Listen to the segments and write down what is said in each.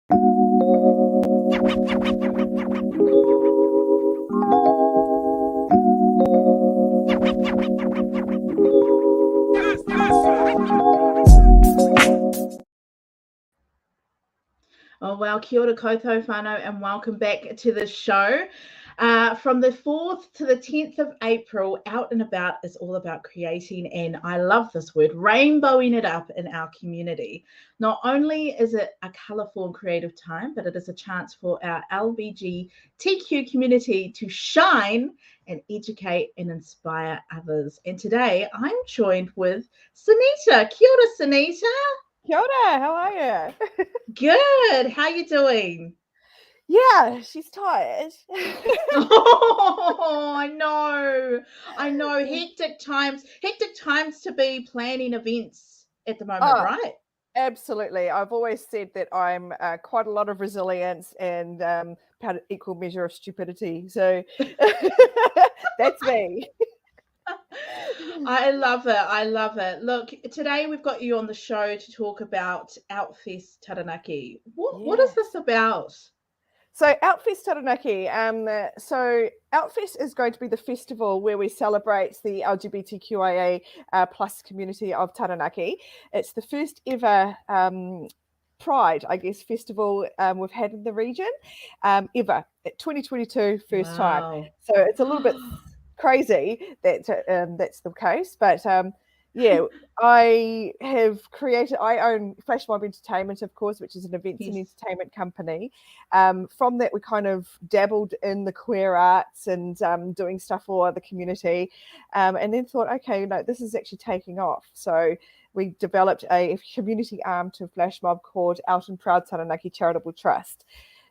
Oh, well, kia ora koutou whānau, and welcome back to the show. From the 4th to the 10th of April, Out and About is all about creating, and I love this word, rainbowing it up in our community. Not only is it a colourful and creative time, but it is a chance for our LGBTQ community to shine and educate and inspire others. And today I'm joined with Sunita. Kia ora, Sunita. Kia ora, how are you? Good. How you doing? Yeah, she's tired. Oh, I know. Hectic times to be planning events at the moment, right? Absolutely. I've always said that I'm quite a lot of resilience and about an equal measure of stupidity. So that's me. I love it. Look, today we've got you on the show to talk about OUTfest Taranaki. What is this about? So OUTfest Taranaki, so OUTfest is going to be the festival where we celebrate the LGBTQIA plus community of Taranaki. It's the first ever Pride, I guess, festival we've had in the region ever. 2022, first time. So it's a little bit crazy that that's the case, but yeah, I own Flash Mob Entertainment, of course, which is an events and entertainment company. From that, we kind of dabbled in the queer arts and doing stuff for the community, and then thought, okay, no, this is actually taking off. So we developed a community arm to Flash Mob called OUT PROUD Taranaki Charitable Trust.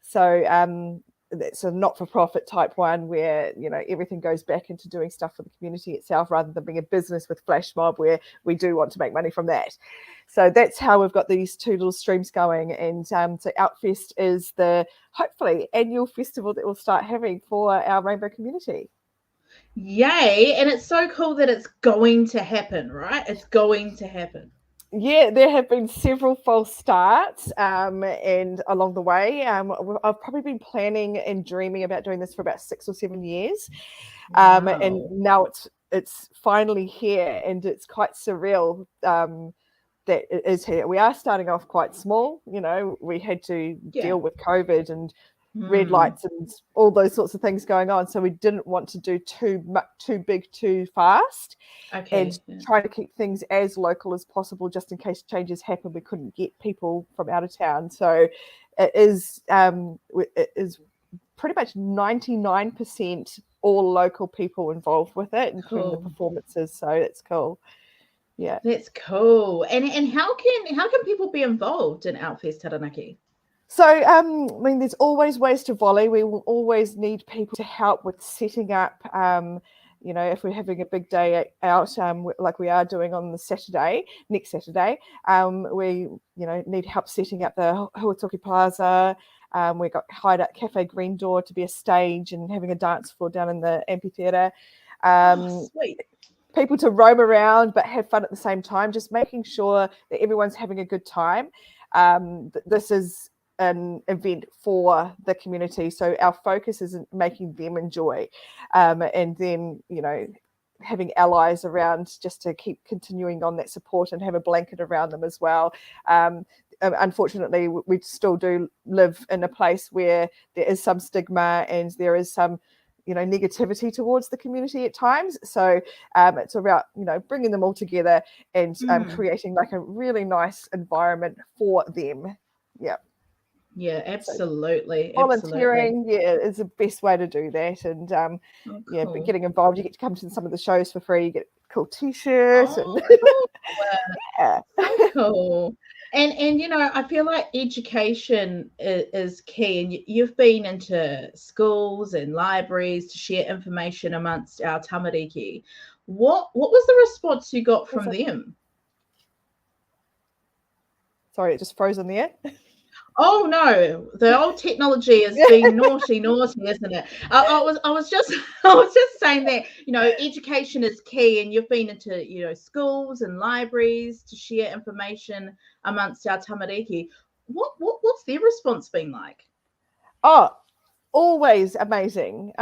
So it's a not-for-profit type one where, you know, everything goes back into doing stuff for the community itself rather than being a business with Flash Mob where we do want to make money from that. So that's how we've got these two little streams going. And so OUTfest is the, hopefully, annual festival that we'll start having for our rainbow community. Yay. And it's so cool that it's going to happen, right? It's going to happen. Yeah, there have been several false starts and along the way. I've probably been planning and dreaming about doing this for about 6 or 7 years. Wow. And now it's finally here, and it's quite surreal that it is here. We are starting off quite small. You know, we had to deal with COVID and red lights and all those sorts of things going on, so we didn't want to do too big too fast, and try to keep things as local as possible just in case changes happen. We couldn't get people from out of town, so it is pretty much 99% all local people involved with it, including the performances, so it's cool. Yeah, that's cool. And how can people be involved in OUTfest Taranaki? So, I mean, there's always ways to volley. We will always need people to help with setting up, you know, if we're having a big day out, like we are doing on the next Saturday, we, you know, need help setting up the Huatoki Plaza. We got Hideout Cafe Green Door to be a stage and having a dance floor down in the amphitheatre. Sweet. People to roam around but have fun at the same time, just making sure that everyone's having a good time. This is an event for the community, so our focus is making them enjoy, and then, you know, having allies around just to keep continuing on that support and have a blanket around them as well. Unfortunately, we still do live in a place where there is some stigma and there is some, you know, negativity towards the community at times. So it's about, you know, bringing them all together and creating like a really nice environment for them. Yeah. Yeah, absolutely. So volunteering, is the best way to do that. And yeah, but getting involved, you get to come to some of the shows for free. You get a cool T-shirt. Cool. Yeah, so cool. And you know, I feel like education is key. And you've been into schools and libraries to share information amongst our tamariki. What was the response you got from them? Sorry, it just froze on the air. Oh no, the old technology is being naughty, isn't it? I was just saying that, you know, education is key, and you've been into, you know, schools and libraries to share information amongst our tamariki. what's their response been like? Oh, always amazing.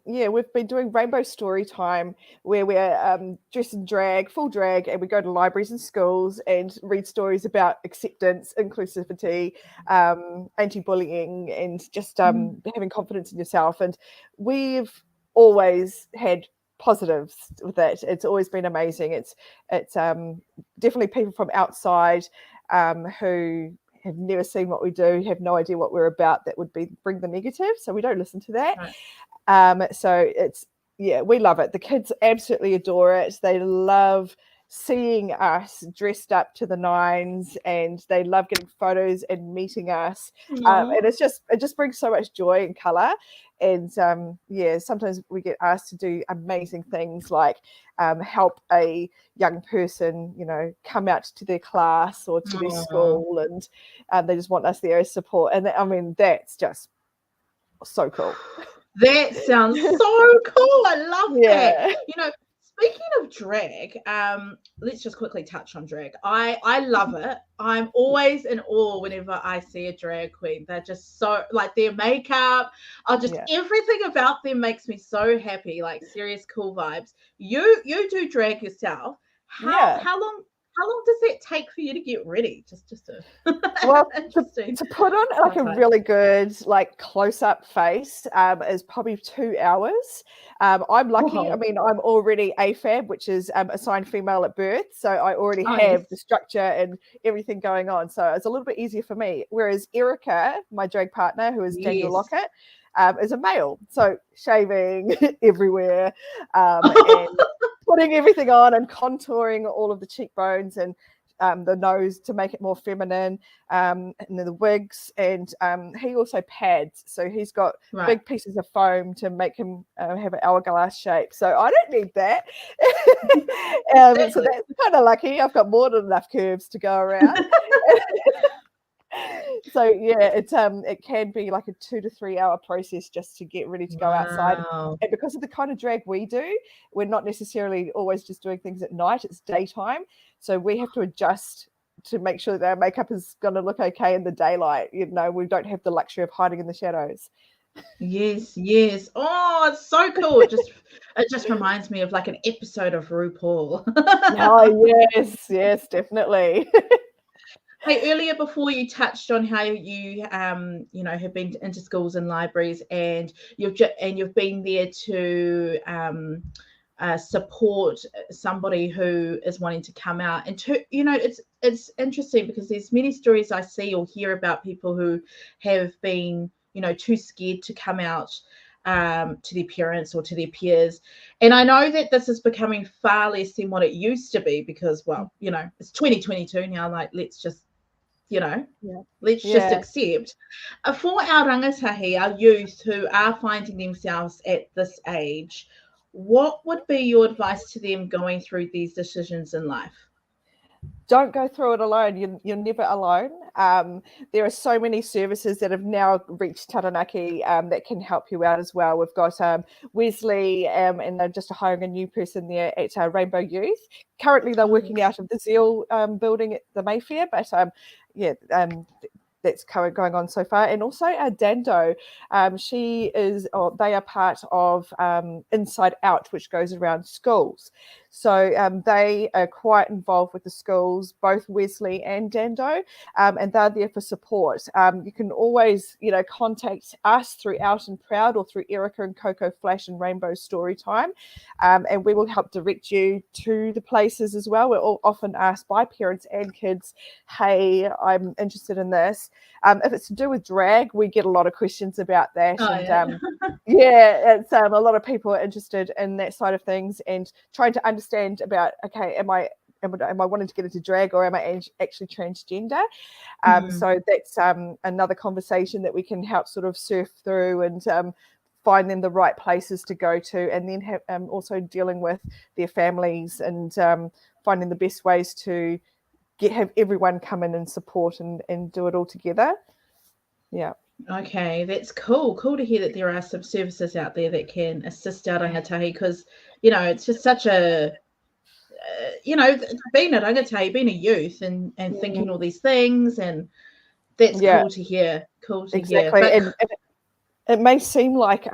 We've been doing rainbow story time where we're dressed in drag, full drag, and we go to libraries and schools and read stories about acceptance, inclusivity, anti-bullying, and just having confidence in yourself. And we've always had positives with it. It's always been amazing. It's definitely people from outside who have never seen what we do, have no idea what we're about, that would bring the negative. So we don't listen to that. Right. So we love it. The kids absolutely adore it. They love seeing us dressed up to the nines, and they love getting photos and meeting us. And it just brings so much joy and colour. And sometimes we get asked to do amazing things like help a young person, come out to their class or to their school, and they just want us there as support. And that's just so cool. That sounds so cool. I love that. Speaking of drag, let's just quickly touch on drag. I love it. I'm always in awe whenever I see a drag queen. They're just so, like, their makeup, everything about them makes me so happy, like serious cool vibes. You do drag yourself. How long does it take for you to get ready? Just to to put on like a really good close-up face is probably 2 hours. I'm lucky. Wow. I mean, I'm already AFAB, which is assigned female at birth, so I already have the structure and everything going on. So it's a little bit easier for me. Whereas Erica, my drag partner, who is Daniel Lockett, is a male, so shaving everywhere and putting everything on and contouring all of the cheekbones and the nose to make it more feminine, and then the wigs, and he also pads, so he's got big pieces of foam to make him have an hourglass shape. So I don't need that. So that's kind of lucky. I've got more than enough curves to go around. So it can be like a 2 to 3 hour process just to get ready to go outside. And because of the kind of drag we do, we're not necessarily always just doing things at night, it's daytime, so we have to adjust to make sure that our makeup is going to look okay in the daylight. We don't have the luxury of hiding in the shadows. Yes. Oh, it's so cool. It just reminds me of like an episode of RuPaul. Oh yes, definitely. Hey, earlier before you touched on how you have been into schools and libraries, and you've been there to support somebody who is wanting to come out. And it's interesting because there's many stories I see or hear about people who have been too scared to come out to their parents or to their peers. And I know that this is becoming far less than what it used to be because, it's 2022 now. Like, let's just just accept. For our rangatahi, our youth who are finding themselves at this age, what would be your advice to them going through these decisions in life? Don't go through it alone. You're never alone. There are so many services that have now reached Taranaki that can help you out as well. We've got Wesley, and they're just hiring a new person there at Rainbow Youth. Currently, they're working out of the Zeal building at the Mayfair, but that's going on so far. And also Dando, they are part of Inside Out, which goes around schools. So they are quite involved with the schools, both Wesley and Dando, and they're there for support. You can always, contact us through Out and Proud or through Erica and Coco Flash and Rainbow Storytime, and we will help direct you to the places as well. We're all often asked by parents and kids, hey, I'm interested in this. If it's to do with drag, we get a lot of questions about that. It's a lot of people are interested in that side of things and trying to understand about, okay, am I wanting to get into drag, or am I actually transgender? So that's another conversation that we can help sort of surf through and find them the right places to go to, and then have also dealing with their families and finding the best ways to have everyone come in and support and do it all together. Yeah. Okay, that's cool. Cool to hear that there are some services out there that can assist our rangatahi, because, it's just such a, being a rangatahi, being a youth and thinking all these things, and That's cool to hear. Cool to exactly. hear. And it may seem like,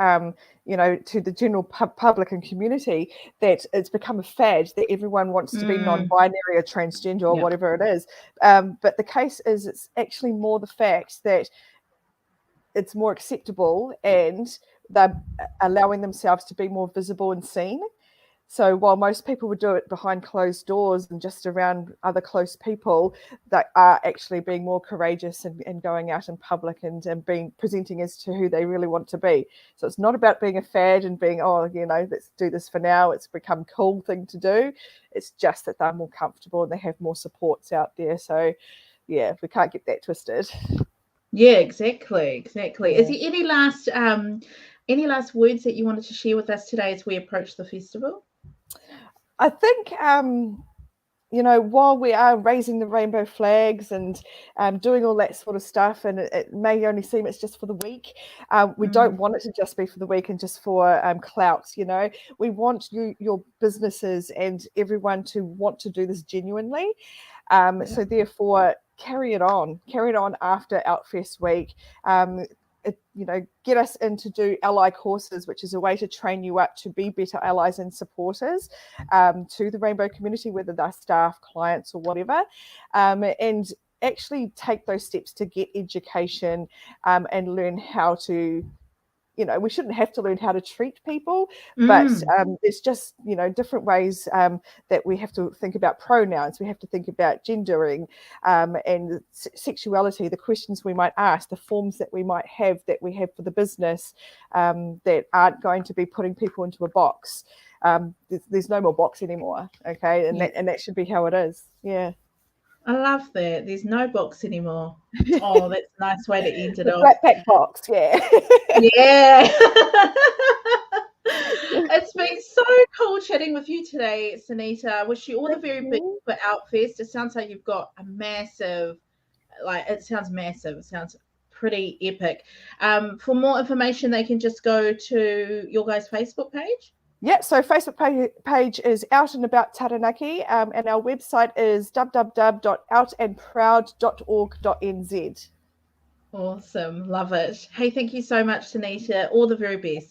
you know, to the general public and community that it's become a fad that everyone wants to be non-binary or transgender or whatever it is. But the case is it's actually more the fact that it's more acceptable and they're allowing themselves to be more visible and seen. So while most people would do it behind closed doors and just around other close people, they are actually being more courageous and going out in public and being presenting as to who they really want to be. So it's not about being a fad and being, oh, you know, let's do this for now. It's become a cool thing to do. It's just that they're more comfortable and they have more supports out there. So, yeah, we can't get that twisted. Yeah, exactly. Yeah. Is there any last words that you wanted to share with us today as we approach the festival? I think, you know, while we are raising the rainbow flags and doing all that sort of stuff, and it may only seem it's just for the week, we don't want it to just be for the week and just for clout, you know. We want your businesses and everyone to want to do this genuinely. So therefore, carry it on after OUTfest week. You know, get us in to do ally courses, which is a way to train you up to be better allies and supporters to the rainbow community, whether they're staff, clients, or whatever, and actually take those steps to get education and learn how to, you know, we shouldn't have to learn how to treat people, but there's just, you know, different ways that we have to think about pronouns, we have to think about gendering and sexuality, the questions we might ask, the forms that we might have that we have for the business that aren't going to be putting people into a box. There's no more box anymore, okay? And that should be how it is. Yeah. I love that. There's no box anymore. Oh, that's a nice way to end it off. Backpack box, yeah. Yeah. It's been so cool chatting with you today, Sunita. I wish you all the very best for OUTfest. It sounds like you've got a massive, it sounds massive. It sounds pretty epic. For more information, they can just go to your guys' Facebook page. Yeah, so Facebook page is Out and About Taranaki, and our website is www.outandproud.org.nz. Awesome. Love it. Hey, thank you so much, Sunita. All the very best.